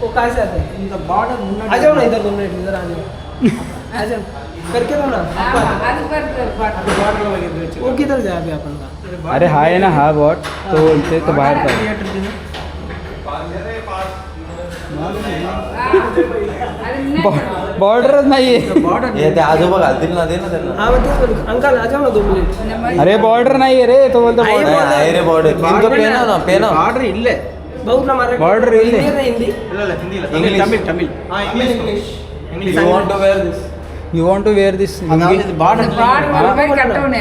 वो काय से आते हैं बॉर्डर आ जाओ ना इधर 2 मिनट इधर आ जाओ आ जाओ करके दो ना वो किधर जाए अभी अपन का अरे हा आहे ना हा बॉट तो बोलते तो बाहेर पाहिजे बॉर्डरच नाहीये हे ते आजोबा घालतील ना दे ना त्यांना. हाँ मैं तेज बोल अंकल आ जाओ ना 2 मिनट अरे बॉर्डर नाहीये रे तो बोलतो आहे border. आहे रे बॉर्डर इनको पेना ना पेना बॉर्डर इल्ले बहुत ना मारे Border इल्ले. Hindi Hindi Tamil Tamil you want to wear this You want to wear this lungi? Border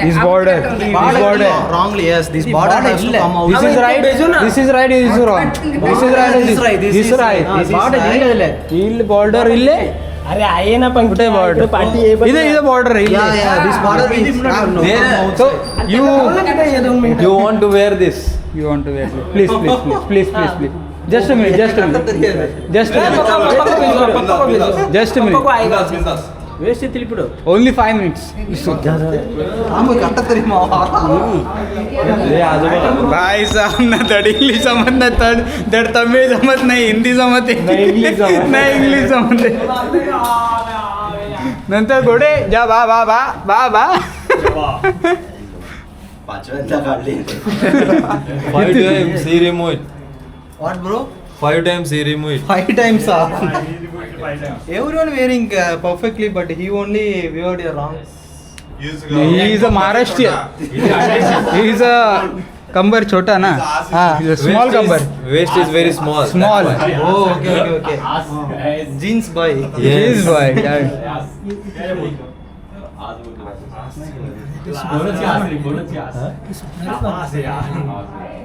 This border. This border. wrongly yes this border has to come out This is right. This is right. This is wrong. This is right. This is right. This is right. border इल्ले Ill border ille. अरे आहे ना पण कुठे border? Party आहे बघ इथे border ille. yeah this border is So you you want to wear this want to wear this. Please. Just a minute. Just a minute. Just a minute. Waste తిలిపుడు Only 5 minutes. आम कट्ट तरी मावा हे आजोबा भाई साहब ना धड इंग्लिश जमत ना धड तमिळ जमत नाही हिंदी जमत नाही इंग्लिश जमत नंतर घोडे जा बा बा बा बा बा पाचव्यांदा काढली 5 times he removed what bro 5 times he removed 5 times everyone wearing perfectly but he only weared a wrong he is a Maharashtrian he is a कंबर छोटा ना स्मॉल कंबर waist is very small small oh okay jeans boy Yes, boy.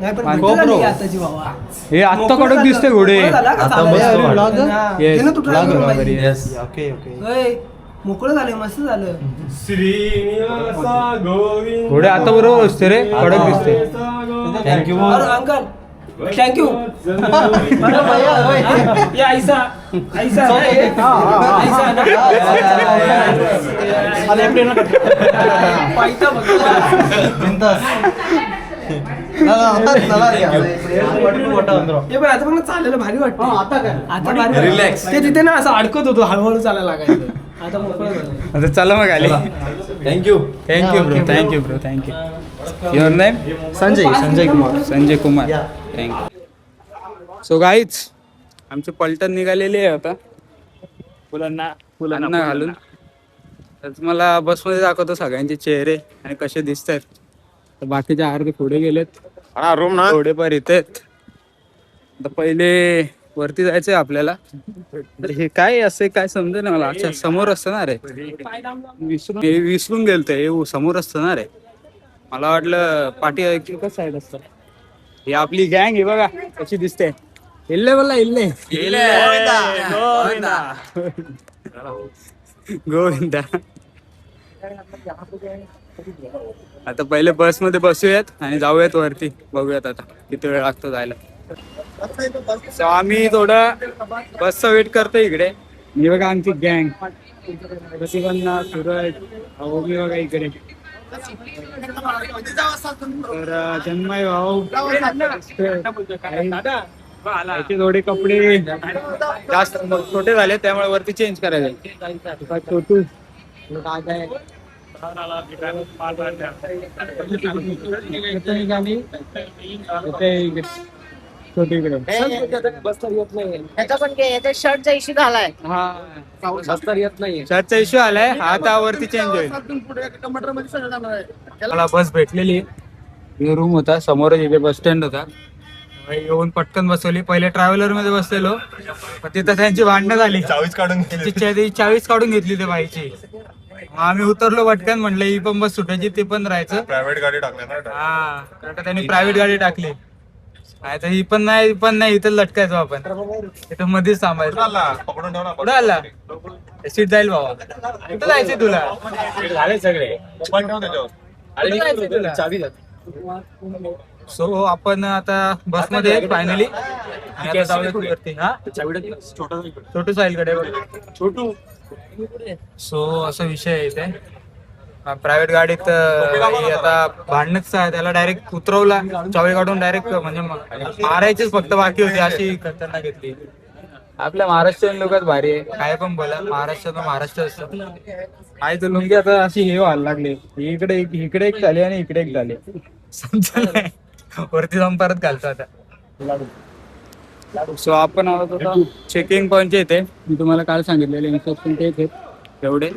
नाही पण भेटला नाही आताची बाबा हे आत्ता कडक दिसते घोडे आता मस्त Yes, तू ट्राय vlogger, करून vlogger, पाहिजे. yes. okay okay ओय, मोकळं झालं मस्त झालं घोडे आता बरोबर असते रे कडक दिसते थँक्यू अरे अंकल थँक्यू या ऐसा ऐसा ऐसा ना पाहिजे बघ हे पण आता पण चालायला भारी वाटतं आता भारी Relax. ते तिथे ना असं अडकत होतो हळूहळू चालायला लागायचं आता मोकळं झालं आता चला मग आले thank you thank you bro your name Sanjay Kumar thank you so guys आमचे पलटण निघालेले आहे आता फुलांना घालून तर तुम्हाला बसमध्ये दाखवतो सगळ्यांचे चेहरे आणि कसे दिसत आहेत तर बाकीचे अर्धे पुढे गेलेत थोडेफार इथे आता पहिले वरती जायचंय आपल्याला तर हे काय असे काय समजे ना मला अच्छा समोर असतं ना रे विसरून गेलतो हे समोर असतं ना रे मला वाटलं पाठी एकच साईड असतं ही आपली गँग आहे बघा कशी दिसते इल्ले बोला इल्ले गोविंदा आता पहिले बस मध्ये बसूयात आणि जाऊयात वरती बघूयात आता किती वेळ लागतो जायला सो आम्ही थोडं बसचा वेट करतो इकडे मी बघा आमची गँग प्रतिबंधा सूरज मी बघा इकडे तर जन्मय भाऊ याचे थोडे कपडे जास्त छोटे झाले त्यामुळे वरती चेंज करायचे छोटू शर्टचा इश्यू झालाय शर्टचा इश्यू आलाय आता वरती चेंज होईल मला बस भेटलेली रूम होता समोरच इथे बस स्टँड होता येऊन पटकन बसवली पहिले ट्रॅव्हलर मध्ये बसलेलो तिथं त्यांची भांडणं झाली चावीस काढून घेतली ते बाईची आम्ही उतरलो पटकन म्हटलं ही पण बस सुटायची ते पण राहायचं प्रायव्हेट गाडी टाकण्यात हा कारण त्यांनी प्रायव्हेट गाडी टाकली आता ही पण नाही इथं लटकायचो आपण इथं मध्येच थांबायचं पकडून ठेव ना कुठं आला सीट जाईल बाबा कुठं जायचंय तुला झाले सगळे मोबाईल ठेव त्याच्यावर चावी सो आपण आता बस मध्ये फायनली छोटू साहिल कडे छोटू सो असा विषय आहे इथे प्रायव्हेट गाडीत ही आता भांडणच आहे, त्याला डायरेक्ट उतरवला, चावी काढून डायरेक्ट म्हणजे मारायचीच फक्त बाकी होती, अशी खतरनाक घेतली. आपल्या महाराष्ट्रीयन लोकच भारी आहे, काय पण बोला, महाराष्ट्र असतं. आई तर लुंगी आता अशी हे व्हायला लागली, इकडे एक झाली आणि इकडे एक झाली, समजलं नाही. वरती जाऊन परत घालतो आता. सो आपण आहोत आता चेकिंग पॉईंटचे इथे. मी तुम्हाला काल सांगितलेले इन्स्ट्रक्शन ते इथे एवढे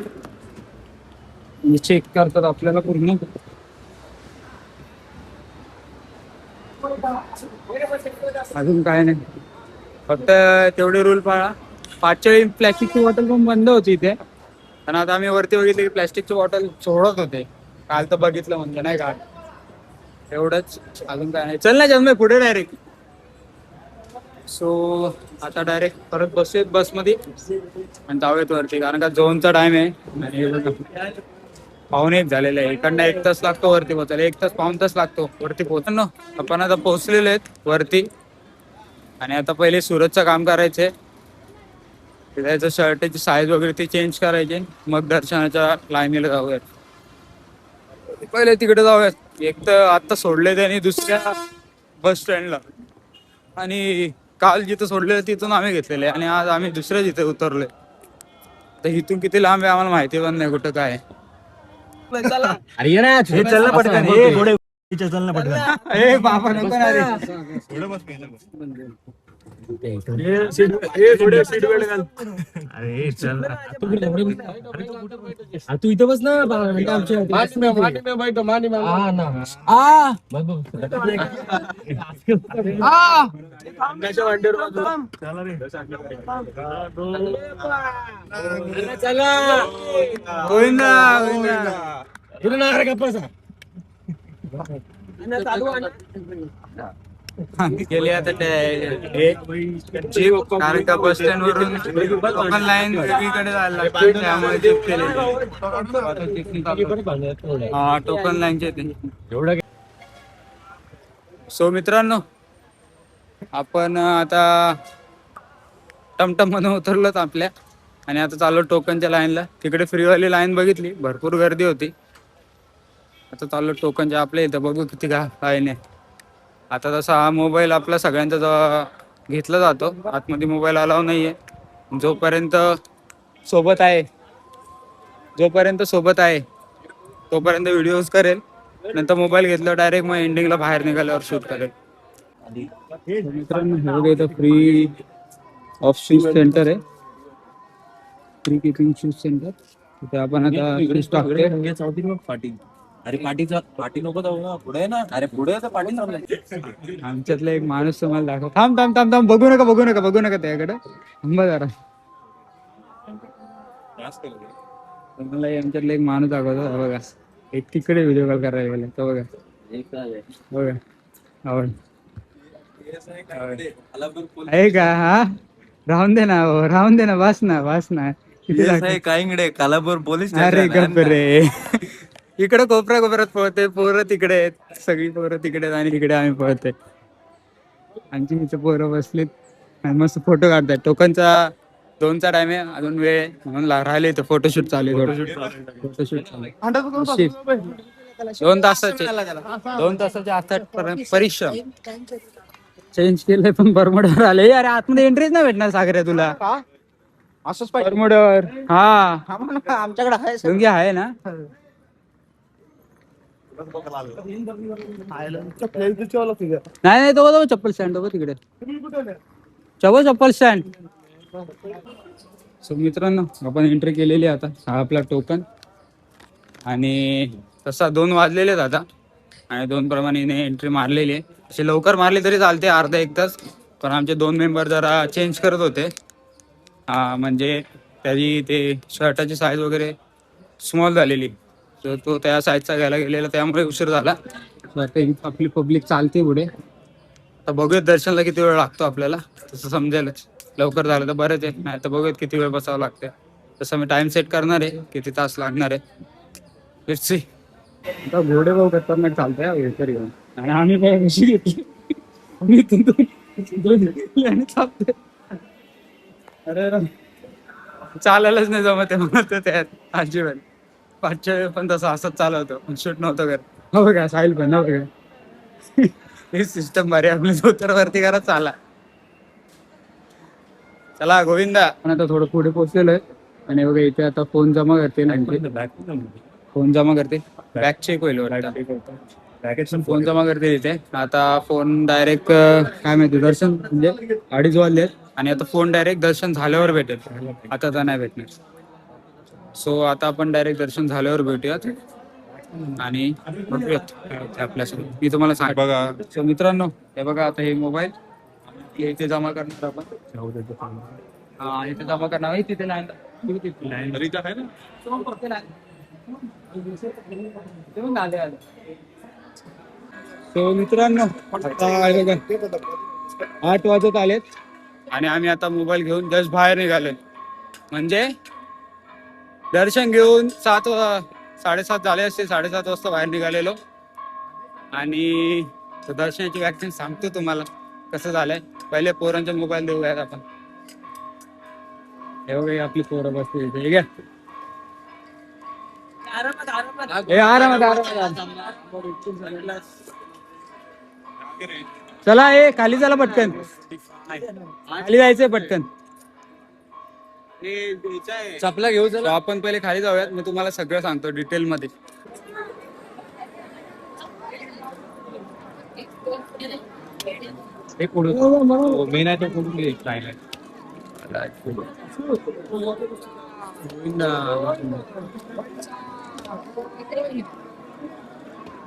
चेक करतात आपल्याला पूर्ण. अजून काय नाही, फक्त तेवढे रूल पाळा. 5च्या प्लॅस्टिकची बॉटल पण बंद होती इथे, आणि आता आम्ही वरती बघितले की प्लॅस्टिकची बॉटल सोडत होते. काल तर बघितलं म्हणजे नाही का, एवढंच. अजून काय नाही. चल ना जन्मे पुढे डायरेक्ट. सो आता डायरेक्ट परत बसूयात बसमध्ये आणि जाऊयात वरती, कारण का झोनचा टाइम आहे. आणि 1:15 झालेलं आहे. इकडनं 1 तास लागतो वरती पोहोचायला, 1 तास 1.5 तास लागतो वरती पोहोचणं. आपण आता पोहोचलेले आहेत वरती, आणि आता पहिले सुरतचं काम करायचंय. त्याचं शर्टची साईज वगैरे ती चेंज करायची, मग दर्शनाच्या लाईनीला जाऊयात. पहिले तिकडे जाऊयात. एक तर आत्ता सोडले त्यांनी दुसऱ्या बस स्टँडला, आणि काल जिथं सोडलेलं तिथून आम्ही घेतलेले, आणि आज आम्ही दुसऱ्या जिथे उतरलोय. तर इथून किती लांब आहे आम्हाला माहिती पण नाही कुठं काय. अरे ये ना, हे चल ना पटकन, हे थोडे चल ना पटकन. ए बाबा नको ना रे. अरे चल ना. तू इथं बस ना. गेले आता कारण का बस स्टँड वरून टोकन लाईन वेगळीकडे जायला लागते, त्यामुळे चेक केलेली. हा टोकन लाईनचे ते. सो मित्रांनो, आपण आता टमटम मधून उतरलोत आपल्या, आणि आता चाललो टोकनच्या लाईनला. तिकडे फ्रीवाली लाईन बघितली, भरपूर गर्दी होती. आता चाललो टोकनच्या आपल्या इथं, बघू किती लाईन आहे. आता तसा हा मोबाईल आपला सगळ्यांचा घेतला जातो, आतमध्ये मोबाईल अलाव नाही आहे. जोपर्यंत सोबत आहे तोपर्यंत व्हिडिओज करेल, नंतर मोबाईल घेतल्यावर डायरेक्ट मग एंडिंगला बाहेर निघाल्यावर शूट करेल. मित्रांनो हे इथं फ्री ऑफ शूज सेंटर आहे, फ्री किपिंग शूज सेंटर. तिथे आपण आता शूज टाकतोय. अरे पाठी नको जाऊ ना, पुढे ना. अरे पुढे तर पाठी थांबलाय. आमच्यातला एक माणूस तुम्हाला दाखव. थांब बघू नका त्याकडे. थांबा जरा, तुम्हाला आमच्यातला एक माणूस दाखवतो. बघा, एक तिकडे व्हिडिओ कॉल करायला गेला तो. बघा आवड आहे का? हा राहून दे ना, वास ना. काय कालापूर पोलीस. अरे गप्प रे. इकडे कोपऱ्यात पळते पोरं, तिकडे आहेत सगळी पोरं, तिकडे आणि तिकडे आम्ही पळतोय. आमची इथे पोरं बसलीत आणि मस्त फोटो काढतायत. टोकनचा 2चा टाइम आहे, अजून वेळ आहे म्हणून राहिले इथं फोटोशूट चालू आहे. 2 तासाचे असतात परिश्रम. चेंज केलंय पण बरमुडावर आले. अरे आतमध्ये एंट्रीच नाही भेटणार सागऱ्या तुला. असंच बरमुडावर. हा आमच्याकडे आहे लुंगी आहे ना. नाही तो चप्पल स्टँड तिकडे. चप्पल स्टँड. सो मित्रांनो, आपण एंट्री केलेली आता. हा आपला टोकन, आणि तसा 2 वाजलेले आहेत आता, आणि 2 प्रमाणे एंट्री मारलेली आहे. असे लवकर मारले तरी चालते, अर्धा 1 तास. पण आमचे 2 मेंबर जरा चेंज करत होते. म्हणजे त्याची ते शर्टाची साईज वगैरे स्मॉल झालेली, तर तो त्या साईजचा घ्यायला गेलेला, त्यामुळे उशीर झाला. आपली पब्लिक चालते पुढे. आता बघूयात दर्शनला किती वेळ लागतो आपल्याला, तसं समजेलच. लवकर झालं तर बरंच आहे, नाही तर बघूयात किती वेळ बसावं लागते. तसं मी टाइम सेट करणार आहे, किती तास लागणार आहे. Let's see. आता घोडे भाऊ खतरनाक चालतंय तरी, आणि आम्ही काय कशी घेतली. अरे चालायलाच नाही जमत आहे म्हणत त्यात अजिबात. 5च्या वेळ पण तसं असंच चालू होतं, शूट नव्हतं करत. हो बघा साहिल पण, हो बघा ही सिस्टम भारी आपली धोतर वरती करा चाला. चला गोविंदा. पण आता थोडं पुढे पोहोचलेलो आहे आणि बघा इथे आता फोन जमा करते ना, फोन जमा करते, बॅग चेक होईल फोन जमा करते तिथे. आता फोन डायरेक्ट काय माहिती दर्शन म्हणजे 2:30 वाजले आणि आता फोन डायरेक्ट दर्शन झाल्यावर भेटेल, आता तर नाही भेटणार. सो आता आपण डायरेक्ट दर्शन झाल्यावर भेटूयात आणि बघूयात आपल्यासोबत. मी तुम्हाला सांग बघा. सो मित्रांनो हे बघा आता हे मोबाईल इथे जमा करणार आपण. हा इथे जमा करणार आहे, तिथे लाईन आहे ना. सो मित्रांनो आता आहे बघा 8 वाजत आलेत आणि आम्ही आता मोबाईल घेऊन जस्ट बाहेर निघालोय. म्हणजे दर्शन घेऊन 7:30 झाले असते, 7:30 वाजता बाहेर निघालेलो. आणि दर्शनाची व्याख्यान सांगतो तुम्हाला कसं झालंय. पहिले पोरांचा मोबाईल देऊयात आपण. हे बघा आपली पोरं बसते इथे, ठीक आहे. आरामात. चला ए खाली चला पटकन, खाली जायचंय पटकन. चपला घेऊ So आपण पहिले खाली जाऊयात, मी तुम्हाला सगळं सांगतो डिटेल मध्ये. मी नाही तो कुठून घे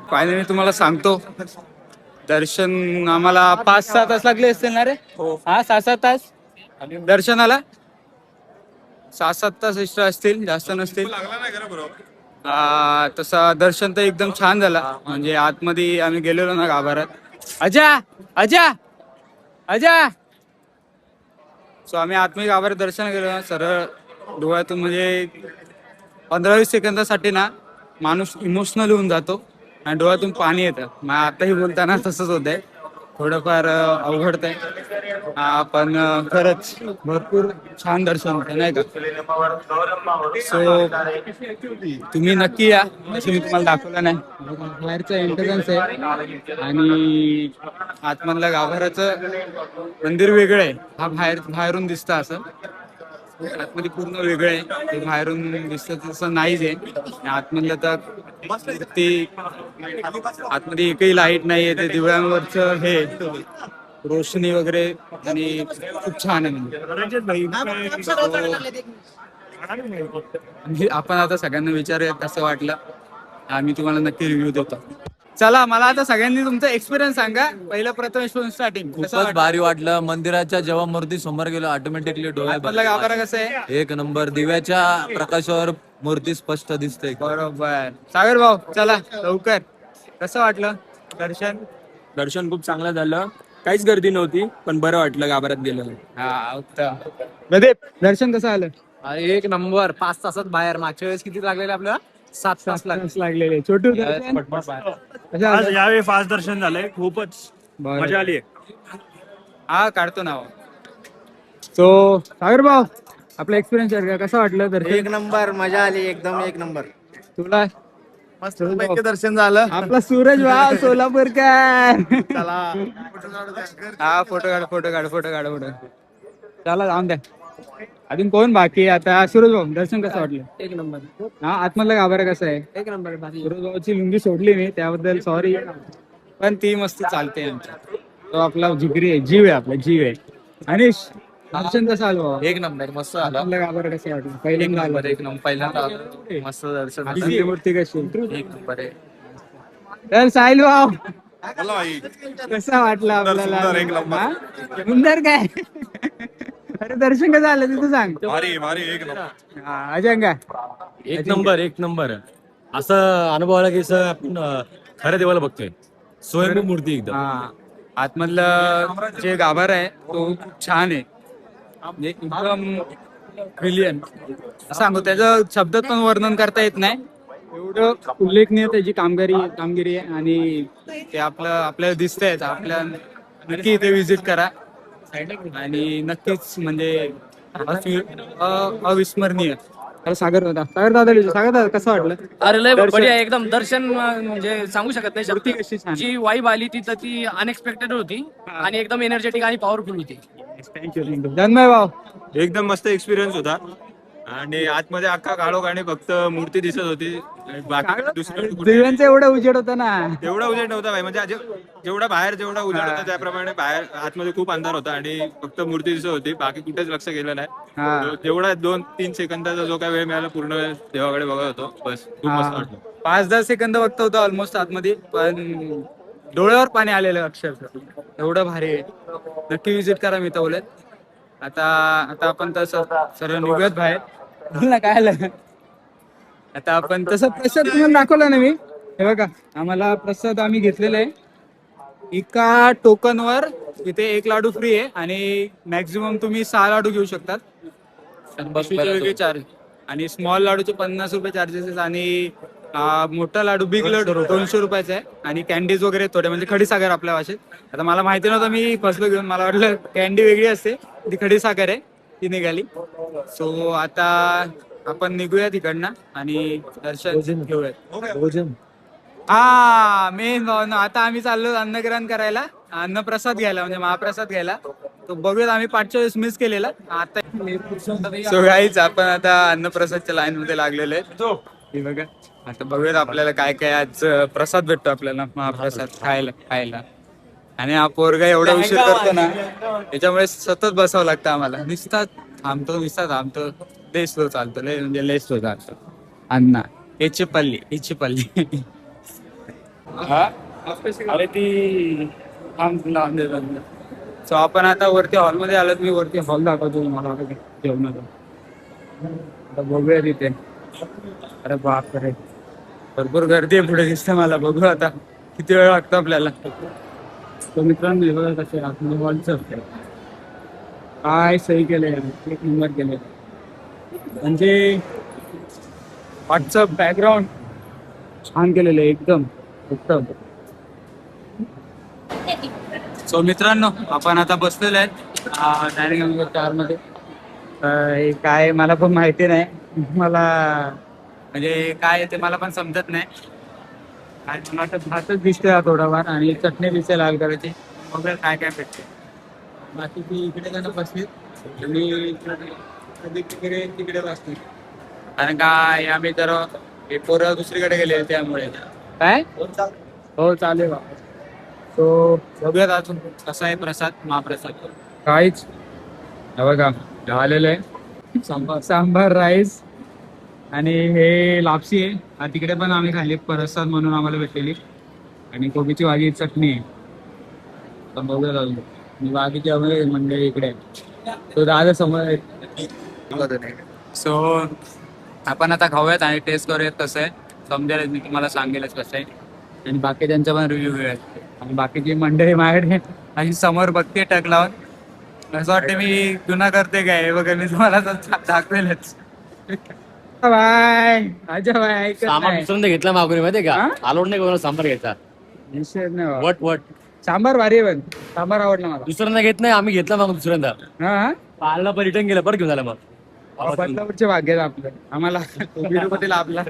फायनली तुम्हाला सांगतो दर्शन आम्हाला 5-6 तास लागले असतील ना रे. हा 6-7 तास दर्शनाला, 6-7 तास एक्स्ट्रा असतील, जास्त नसतील. तसा दर्शन तर एकदम छान झाला. म्हणजे आतमध्ये आम्ही गेलेलो ना गाभारात. अजा सो आम्ही आतमध्ये गाभारात दर्शन केलं ना, सरळ डोळ्यातून म्हणजे 15-20 सेकंदासाठी ना माणूस इमोशनल होऊन जातो आणि डोळ्यातून पाणी येतं. मग आताही बोलताना तसंच होतंय, थोडंफार अवघड आहे. पण खरंच भरपूर छान दर्शन होतं नाही का. सो तुम्ही नक्की या, असं मी तुम्हाला दाखवलं नाही. बाहेरचं एंट्रन्स आहे आणि आतमधल्या गाभाऱ्याचं मंदिर वेगळं आहे. हा बाहेरून दिसतं असं, आतमध्ये पूर्ण वेगळं आहे. ते बाहेरून दिसतं तसं नाहीच आहे. आतमधलं तर ते आतमध्ये एकही लाईट नाहीये, ते दिव्यांवरचं हे रोशनी वगैरे आणि खूप छान आहे. म्हणजे आपण आता सगळ्यांना विचारूया कसं वाटलं, आम्ही तुम्हाला नक्की रिव्ह्यू देतो. चला मला आता सगळ्यांनी तुमचा एक्सपिरियन्स सांगा. पहिलं प्रथम स्टार्टिंग खूपच भारी वाटलं. मंदिराच्या जेव्हा मूर्ती समोर गेलो ऑटोमॅटिकली डोळे गाभारा कसं आहे, एक नंबर. दिव्याच्या प्रकाशावर मूर्ती स्पष्ट दिसते. बरोबर. सागर भाऊ चला लवकर, कसं वाटलं दर्शन? दर्शन खूप चांगलं झालं, काहीच गर्दी नव्हती, पण बरं वाटलं गाभाऱ्यात गेलं. हा उत्तम. दर्शन कसं आलं? एक नंबर. 5 तासात बाहेर. मागच्या वेळेस किती लागलेले आपल्याला? 7 तास लागलेले. छोटू आज यावेळी फास्ट दर्शन झालंय, खूपच मजा आली. हा काढतो ना. सो सागर भाऊ आपला एक्सपिरियन्स आहे, कसं वाटलं दर्शन? एक नंबर, मजा आली एकदम, एक नंबर. तुला मस्त दर्शन झालं. आपला सूरज भाऊ सोलापूरकर. हा फोटो काढ. चला जाऊन द्या. अजून कोण बाकी आहे आता? सूरज भाऊ दर्शन कसं वाटलं? एक नंबर. हा आतमधला गाभारा कसा आहे? एक नंबर. सूरज भाऊची लुंगी सोडली मी, त्याबद्दल सॉरी, पण ती मस्त चालते आमच्या. तो आपला जिगरी आहे, जीव आहे, आपला जीव आहे. अनिश दर्शन कसं आलं भाऊ? एक नंबर. मस्त झालं. आतमधला गाभारा कसं वाटलं? पहिल्यांदा आलं. एक नंबर. पहिल्यांदा आलो. मस्त दर्शन. आतमधली मूर्ती कशी? एक नंबर आहे. तर साहिल भाऊ बोला भाई. कसं वाटलं आपल्याला? सुंदर, एक नंबर. हा? सुंदर काय? अरे दर्शन कसं आलं तिथं सांग. भारी एक नंबर. अजंगा एक नंबर. असं अनुभव आला की आपण खऱ्या देवाला बघतोय. स्वयंभू मूर्ती एकदम. हा आतमधलं जे गाभारा आहे तो खूप छान आहे, म्हणजे एकदम ब्रिलियंट सांगू. त्याचं शब्दात पण वर्णन करता येत नाही, एवढं उल्लेखनीय त्याची कामगिरी आहे. आणि ते आपल्याला दिसतंय. आपल्या नक्की इथे व्हिजिट करा आणि नक्कीच म्हणजे अविस्मरणीय अरे सागर दादा कसं वाटलं? अरे लय दर्शन. बढिया एकदम दर्शन म्हणजे सांगू शकत नाही मूर्ती शब्द. कशी छान. जी वाईब आली ती तर ती अनएक्सपेक्टेड होती आणि एकदम एनर्जेटिक आणि पॉवरफुल होती. थँक्यू धन्यवाद भाऊ. एकदम मस्त एक्सपिरियन्स होता आणि आतमध्ये अख्खा काळोख आणि फक्त मूर्ती दिसत होती आणि बाकी दुसरीकडे कुठे- दिव्यांचा एवढा उजेड होता ना. एवढा उजेड नव्हता भाई, म्हणजे जेवढा बाहेर जेवढा उजेड होता त्याप्रमाणे बाहेर आतमध्ये खूप अंधार होता आणि फक्त मूर्ती दिसत होती, बाकी कुठेच लक्ष गेलं नाही. हा. जेवढा 2-3 सेकंदाचा जो काय वेळ मिळाला पूर्ण वेळ देवाकडे बघत होतो बस. खूप मस्त वाटलं. 5-10 सेकंद बघत होतो ऑलमोस्ट आतमध्ये, पण डोळ्यावर पाणी आलेलं अक्षरशः. एवढं भारी आहे. नक्की विजिट करा मी बोलत. आता आपण तसं सर्व निघूयात बाहेर. बोल ना काय आलं. आता आपण तसं प्रसाद तुम्हाला दाखवला ना मी. हे बघा आम्हाला प्रसाद आम्ही घेतलेला आहे. एका टोकनवर इथे 1 लाडू फ्री आहे आणि मॅक्झिमम तुम्ही 6 लाडू घेऊ शकतात. बसवीचे वेगळे चार्ज आणि स्मॉल लाडूचे 50 रुपये चार्जेस आणि मोठा लाडू बिग लाडू 200 रुपयाचा आहे आणि कॅन्डीज वगैरे थोडे म्हणजे खडीसागर आपल्या भाषेत. आता मला माहिती नव्हतं, मी फसलो घेऊन. मला वाटलं कॅन्डी वेगळी असते, ती खडीसागर आहे, ती निघाली. सो आता आपण निघूया तिकडनं आणि दर्शन घेऊयात. हा मेन भावना. आता आम्ही चाललो अन्नग्रहण करायला, अन्नप्रसाद घ्यायला म्हणजे महाप्रसाद घ्यायला. तो बघूयात, आम्ही 5च्या वेळेस मिस केलेला. आता सो गाईच आपण आता अन्नप्रसादच्या लाईन मध्ये लागलेलो आहे. हे बघा आता बघूयात आपल्याला काय काय आज प्रसाद भेटतो आपल्याला, महाप्रसाद खायला. आणि हा पोरगा एवढा उशीर करतो ना, त्याच्यामुळे सतत बसावं लागतं आम्हाला. नुसता थांबतो लय स्लो चालतो, म्हणजे लय स्लो चालतो. अण्णा याची पल्ली अरे ती सो आपण आता वरती हॉलमध्ये आलो. मी वरती हॉल दाखवतो तुम्हाला जेवणाचा. आता बघूया तिथे. अरे बापरे भरपूर गर्दी आहे पुढे दिसते मला. बघू आता किती वेळ लागतो आपल्याला. तो मित्रांनो बघा कसे आतमध्ये हॉलचं काय सही केलंय, 1 नंबर केलंय. म्हणजे व्हॉट्सअप बॅकग्राऊंड छान केलेलं आहे एकदम उत्तम. सो मित्रांनो आपण आता बसलेलो आहेत डायनिंग हॉल 4 मध्ये. हे काय मला पण माहिती नाही, मला म्हणजे काय ते मला पण समजत नाही. काय मला तर भातच दिसतोय थोडाफार आणि चटणी दिसते लाल करायची. वगैरे काय काय भेटते. बाकी ती इकडे जाणं बसलीत आणि तिकडे बसली. कारण काय आम्ही तर पोरं दुसरीकडे गेले त्यामुळे. काय हो चालेल. सो बघूयात अजून कसा आहे प्रसाद, महाप्रसाद. काहीच बघा आलेलं आहे सांबार राईस आणि हे लापसी आहे. तिकडे पण आम्ही खाल्ली प्रसाद म्हणून आम्हाला भेटलेली. आणि कोबीची भाजी चटणी आहे. तर बघूयात अजून बाकीची आम्ही मंडळी इकडे. तो दादा समोर. सो आपण आता खाऊयात आणि टेस्ट करूयात कसं आहे. समजेल मी तुम्हाला सांगेलच कसं आहे. आणि बाकीच्यांचा पण रिव्ह्यू घेऊयात. आणि बाकीची मंडळी माझ्याकडे अशी समोर बघते टक लावून. असं वाटतं मी गुन्हा करते काय बघा. मी तुम्हाला दाखवेलच. बाय अच्छा बाय. सामान दुसऱ्यांदा घेतला मागून माहितीये का, आलोड नाही कोणाला सांबार घ्यायचा. वट सांबार भारी आहे पण सांबार आवडला मला. दुसऱ्यांदा घेत नाही, आम्ही घेतला मागून दुसऱ्यांदा. हा पाळला पण रिटर्न गेला, परत घेऊन झाला. मग बदलापूरचे भाग्य आपलं आम्हाला तिरुपतीला आपला.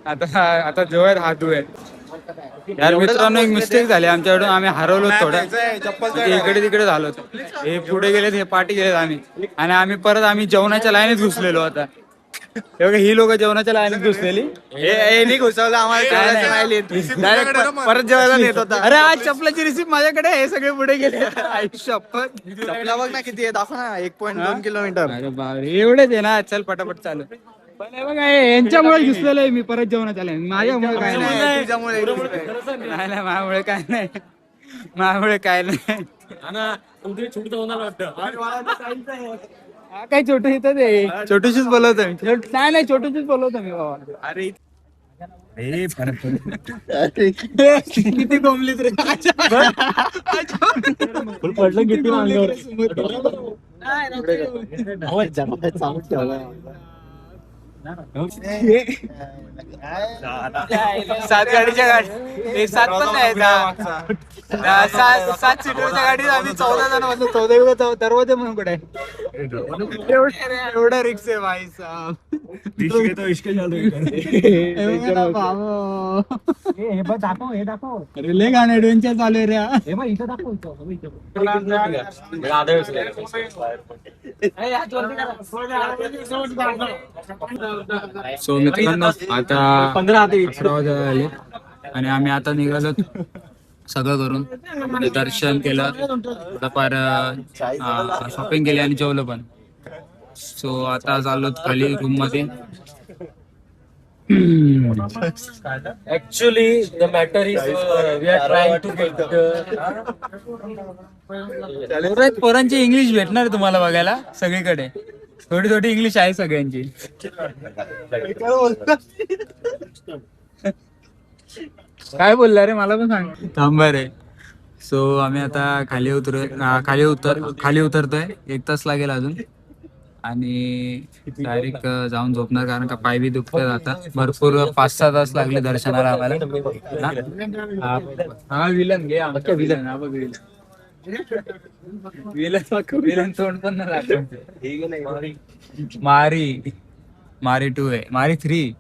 आता जो आहे हा तू आहे. यार मित्रांनो एक मिस्टेक झाली आमच्याकडून. आम्ही हरवलो थोडं, इकडे तिकडे झालो. हे पुढे गेलेत, हे पाठी गेलेत आम्ही. आणि आम्ही जेवणाच्या लाईनीत घुसलेलो. आता ही लोक जेवणाच्या लाईनीत घुसलेली. हे घुसवलं आम्हाला परत जेवायला नेत होता. अरे आज चपलाची रिसिप्ट माझ्याकडे. हे सगळे पुढे गेले. शपथ चपला बघ ना किती आहे, दाखव ना. 1.2 किलोमीटर. अरे बापरे एवढेच आहे ना. चल पटापट चालू. पण हे बघा यांच्यामुळे घुसलेलं आहे मी परत जेवणाच्या लाईनीत. माझ्यामुळे काय नाही, तुझ्यामुळे नाही माझ्यामुळे काय नाही, माझ्यामुळे काय नाही. काय छोटू इथं ते छोटूशीच बोलवतो मी. नाही छोटूशीच बोलवतो मी बाबा. अरे किती गोमलीत रे. पडलं किती मागल्यावर. सात गाडीच्या गाडी एक सात पण नाही सात सीटरच्या गाडीत आम्ही 14 जण बसलो. 14 दरवाजे म्हणून कुठे एवढा रिक्स आहे भाई साहेब. रिले गाणं ऍडव्हेंचर चालू आहे रे. सो मित्रांनो आता 11 वाजता आले आणि आम्ही आता निघालो सगळं करून दर्शन केलं, थोडंफार शॉपिंग केली आणि जेवलं पण. सो आता चाललो खाली रूम मध्ये. Actually, the matter is we are trying to get पोरांची इंग्लिश भेटणार तुम्हाला बघायला सगळीकडे. थोडी थोडी इंग्लिश आहे सगळ्यांची. काय बोलला रे मला पण सांग. थांबा रे. सो आम्ही आता खाली उतरतोय. 1 तास लागेल अजून आणि डायरेक्ट जाऊन झोपणार, कारण का पाय बी दुखतात आता. भरपूर 5-6 तास लागले दर्शनाला आम्हाला. हा विलन घे आमच्या विलन. हा बघ विलन तोंड पण नाही लागत. मारी 2 आहे. मारी 3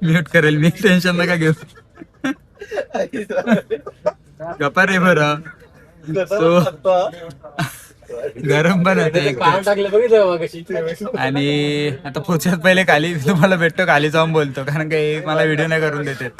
म्यूट करेल मी, टेन्शन नका घेऊ. गप्पा रे बरं. सो गरम पण होते आणि आता पोहोचत पहिले खाली तुम्हाला भेटतो, खाली जाऊन बोलतो, कारण काही मला व्हिडिओ नाही करून देतात.